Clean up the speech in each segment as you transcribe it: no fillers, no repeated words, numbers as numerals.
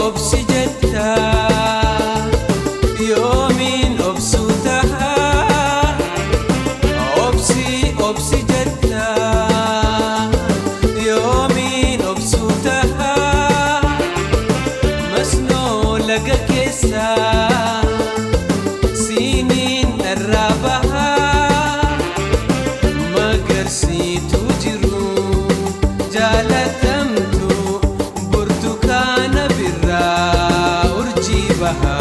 obsi jetta yoomin obsutaha obsi jetta yoomin obsutaha masno laga keessa sinin arrabaha magarsitu jiru jaalatamtu burtukana birra urjibaha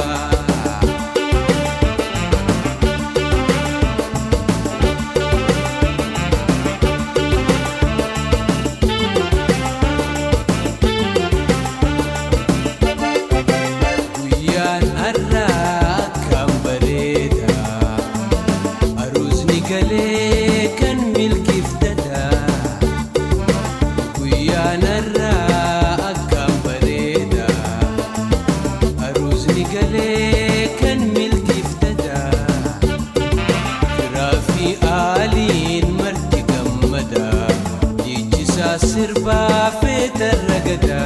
guyyan arra kan bareeda aruusni galee kan milkiftadha guyyan arra kan bareeda aruusni galee kan milkiftadha firaafi aaliin marti gammada dhiichisaa sirbaa feetan ragada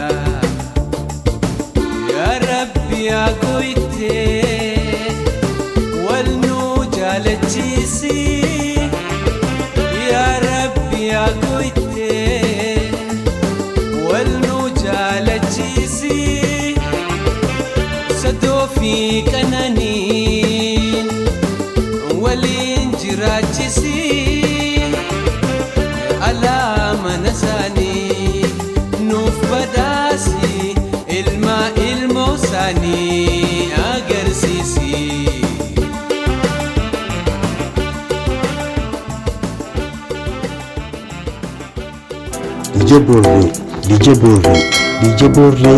yaa rabbi yaa gooytee wal nuu jaalachiisi yaa rabbi yaa gooytee wal nuu jaalachiisi sadoo fi qananiin waliin jiraachisi alaa mana isaanii nuuf badhaasi ilmaa ilmoo isaanii agarsiisi DJ Borre